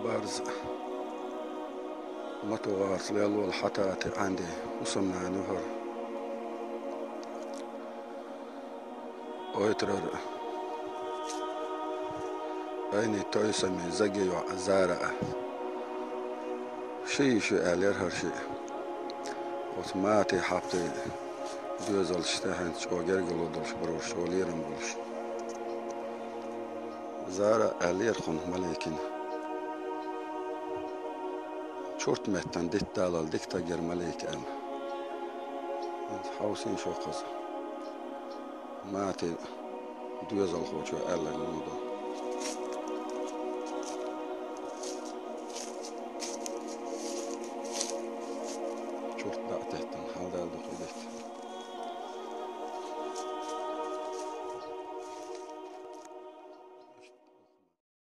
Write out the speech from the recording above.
بارز ما توارت ليلو الحتات عندي وصلنا نهر ويترر أيني تويسمي زجي وعزارة شي ألير هرشي وتماتي حبتي دوزل شتاهن شو جرجلو دلش بروش وليرم بلش زارة ألير خن ملكين شورت مهتن ديت دالال ديك تجر ملك أم حوسين شو قصة ماتي دوزل خوشو ألا نودو شورت دعتهتن حال دال دخلت